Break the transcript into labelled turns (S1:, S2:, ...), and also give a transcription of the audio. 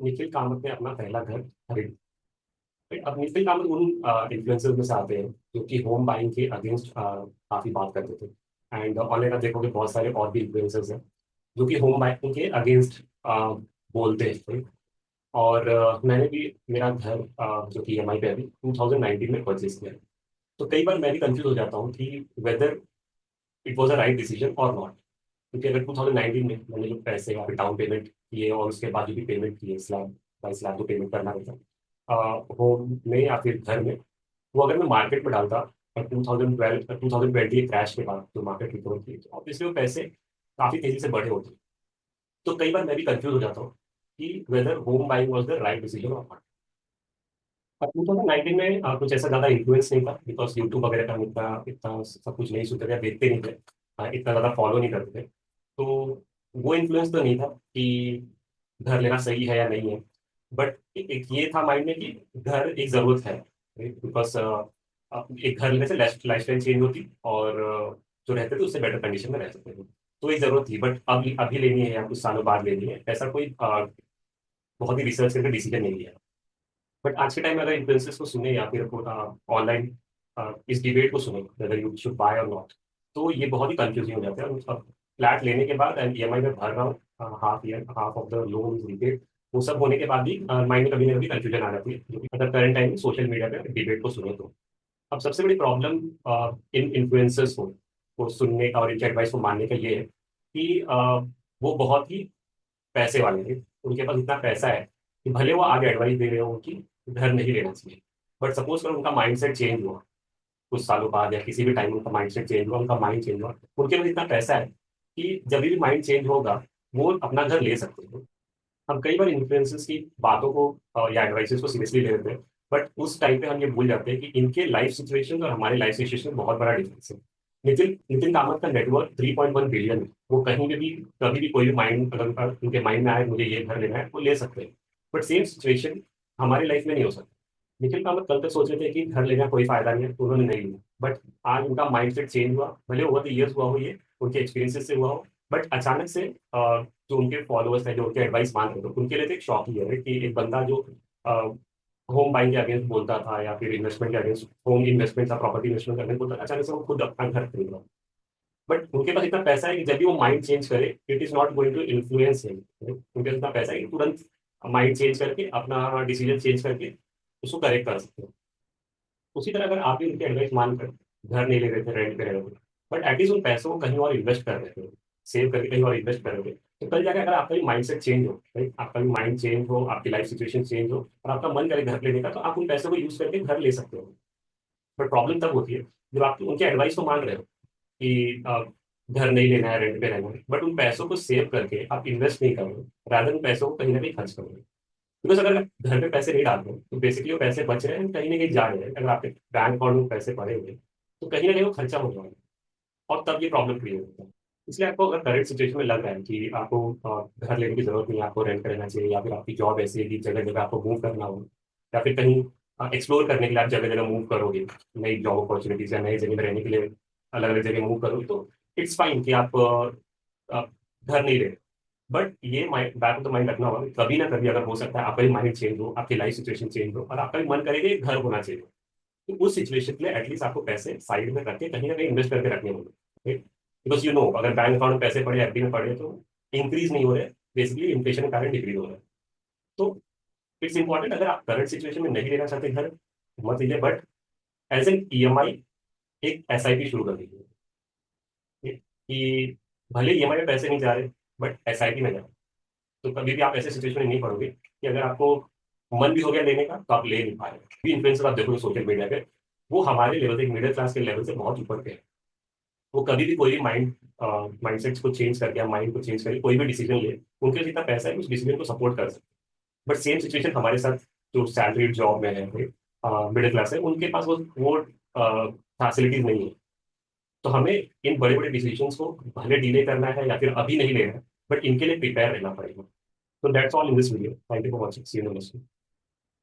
S1: निखिल कामत ने अपना पहला घर खरीद। अब निखिल कामत उन इन्फ्लुएंसर्स में से आते हैं जो कि होम बाइंग के अगेंस्ट काफी बात करते थे। एंड ऑनलाइन आप देखोगे बहुत सारे और भी इन्फ्लुएंसर्स हैं जो कि होम बाइंग के अगेंस्ट बोलते हैं। और मैंने भी मेरा घर जो कि ईएमआई पे अभी 2019 में परचेज किया है। तो कई बार मैं भी कंफ्यूज हो जाता हूँ कि whether it was a right decision और नॉट। क्योंकि अगर 2019 में मैंने जो पैसे या फिर डाउन पेमेंट किए और उसके बाद जो भी पेमेंट किए स्लैब बाई स्लैब जो पेमेंट करना रहता होम में या फिर घर में, वो अगर मैं मार्केट में डालता 2020 क्रैश के बाद जो मार्केट रिकवर की, तो ऑब्वियसली वो पैसे काफी तेजी से बढ़े होते। तो कई बार मैं भी कंफ्यूज हो जाता हूँ कि whether home buying was the right decision और नॉट। 2019 में कुछ ऐसा ज्यादा इन्फ्लुएंस नहीं था बिकॉज यूट्यूब वगैरह का हम इतना इतना सब कुछ नहीं सुनते थे या देखते नहीं थे। इतना ज्यादा फॉलो नहीं करते थे। तो वो इन्फ्लुएंस तो नहीं था कि घर लेना सही है या नहीं है। बट एक ये था माइंड में कि घर एक जरूरत है। बिकॉज एक घर लेने से लाइफ स्टाइल चेंज होती और जो रहते थे उससे बेटर कंडीशन में रह सकते थे। तो एक जरूरत थी बट अभी अभी लेनी है या कुछ सालों बाद लेनी है ऐसा कोई बहुत ही रिसर्च करके डिसीजन नहीं लिया। बट आज के टाइम में अगर इन्फ्लुएंसर्स को सुने या फिर ऑनलाइन इस डिबेट को सुने वेदर यू शुड बाय और नॉट, तो ये बहुत ही कंफ्यूजिंग हो जाता है। और फ्लैट लेने के बाद एंड ईएमआई में भर रहा हूँ, half of the loan is repaid, वो सब होने के बाद भी माइंड में कभी ना कभी कंफ्यूजन आ जाती है जो कि अगर करंट टाइम में सोशल मीडिया पे डिबेट को सुने तो। अब सबसे बड़ी प्रॉब्लम इन इन्फ्लुएंसर्स को सुनने का और इनकी एडवाइस को मानने का ये है कि वो बहुत ही पैसे वाले थे। उनके पास इतना पैसा है कि भले वो आगे एडवाइस दे रहे हो कि घर नहीं लेना चाहिए, बट सपोज करो उनका माइंडसेट चेंज हुआ कुछ सालों बाद या किसी भी टाइम उनका माइंडसेट चेंज हुआ, उनका माइंड चेंज हुआ, उनके पास इतना पैसा है कि जब भी माइंड चेंज होगा वो अपना घर ले सकते हैं। हम कई बार इन्फ्लुएंसर्स की बातों को या एडवाइसेस को सीरियसली ले लेते हैं। बट उस टाइम पे हम ये भूल जाते हैं कि इनके लाइफ सिचुएशन और हमारे लाइफ सिचुएशन में बहुत बड़ा डिफरेंस है। नितिन नितिन कामत का नेटवर्क 3.1 बिलियन है। वो कहीं पे भी कभी भी कोई भी माइंड अगर उनके माइंड में आए मुझे ये घर लेना है वो ले सकते हैं। बट सेम सिचुएशन हमारी लाइफ में नहीं हो सकती। निखिल कामत कल तक सोच रहे थे कि घर लेना कोई फायदा नहीं है तो उन्होंने नहीं लिया। बट आज उनका माइंडसेट चेंज हुआ, भले ओवर द ईयर्स हुआ हो, ये उनके एक्सपीरियंसेस से हुआ हो। बट अचानक से जो उनके फॉलोअर्स हैं जो उनके एडवाइस मान रहे थे उनके लिए तो एक शॉक ही है कि एक बंदा जो होम बाइंग के अगेंस्ट बोलता था या फिर इन्वेस्टमेंट के अगेंस्ट, होम इन्वेस्टमेंट या प्रॉपर्टी इन्वेस्टमेंट के अगेंस्ट बोलता था, अचानक से वो खुद अपना घर खरीद रहा। बट उनके पास इतना पैसा है कि जब भी वो माइंड चेंज करे it is not going to influence him. उनके पास इतना पैसा है कि तुरंत माइंड चेंज करके अपना डिसीजन चेंज करके उसको करेक्ट कर सकते हैं। उसी तरह अगर आप भी उनकी एडवाइस मानकर घर नहीं ले रहे थे, रेंट पे रह रहे थे, बट एटलीस्ट उन पैसों को कहीं और इन्वेस्ट कर रहे थे, सेव करके कहीं और इन्वेस्ट कर रहे थे, तो कल जाकर अगर आपका भी माइंड सेट चेंज हो, राइट, आपका भी माइंड चेंज हो, आपकी लाइफ सिचुएशन चेंज हो और आपका मन करे घर लेने का, तो आप उन पैसों को यूज करके घर ले सकते हो। बट प्रॉब्लम तब होती है जब आप उनके एडवाइस को मान रहे हो कि घर नहीं लेना है, रेंट पे रहना है, बट उन पैसों को सेव करके आप इन्वेस्ट नहीं करोगे, रादर उन पैसों को कहीं ना कहीं खर्च करोगे। बिकॉज अगर आप घर पे पैसे नहीं डालते हो तो बेसिकली वो पैसे बच रहे हैं कहीं ना कहीं जा रहे हैं। अगर आपके बैंक अकाउंट में पैसे पड़े हुए तो कहीं ना कहीं वो खर्चा हो जाएगा और तब ये प्रॉब्लम क्रिएट होता है। इसलिए आपको अगर करंट सिचुएशन में लग रहा है कि आपको घर लेने की जरूरत नहीं है, आपको रेंट करना चाहिए, या फिर आपकी जॉब ऐसी है कि जगह जगह आपको मूव करना हो, या फिर कहीं एक्सप्लोर करने के लिए आप जगह जगह मूव करोगे, नई जॉब अपॉर्चुनिटीज या नई जगह में रहने के लिए अलग अलग जगह मूव करोगे, तो इट्स फाइन कि आप घर नहीं रहे। बट ये mind back of the mind रखना होगा कि कभी ना कभी अगर हो सकता है आपका भी माइंड चेंज हो, आपकी लाइफ सिचुएशन चेंज हो और आपका भी मन करेगा कि घर होना चाहिए, तो उस सिचुएशन के लिए एटलीस्ट आपको पैसे साइड में रख के कहीं ना कहीं इन्वेस्ट करके रखने होंगे। बिकॉज यू नो अगर बैंक अकाउंट में पैसे पड़े, एफडी में पड़े, तो इंक्रीज नहीं हो रहे, बेसिकली इन्फ्लेशन के कारण डिक्रीज हो रहा है। तो इट्स इंपॉर्टेंट, अगर आप करंट सिचुएशन में नहीं लेना चाहते घर, मत लीजिए, बट एज एन ईएमआई एक एसआईपी शुरू कर दीजिए। कि भले ईएमआई में पैसे नहीं जा रहे बट एसआईपी में जाए, तो कभी भी आप ऐसे सिचुएशन में नहीं पड़ोगे कि अगर आपको मन भी हो गया लेने का तो आप ले नहीं पा रहे। इन्फ्लुएंसर आप देखोगे सोशल मीडिया पे, वो हमारे लेवल से, मिडिल क्लास के लेवल से बहुत ऊपर पे है। वो कभी भी कोई भी माइंडसेट को चेंज करके या माइंड को चेंज करके कोई भी डिसीजन ले, उनके पास इतना पैसा है कि उस डिसीजन को सपोर्ट कर सकते। बट सेम सिचुएशन हमारे साथ जो सैलरीड जॉब में है, मिडिल क्लास है, उनके पास वो फैसिलिटीज नहीं है। तो हमें इन बड़े बड़े डिसीजंस को भले डिले करना है या फिर अभी नहीं लेना है, बट इनके लिए प्रिपेयर रहना पड़ेगा। So that's all in this video. Thank you for watching. See you in the next one.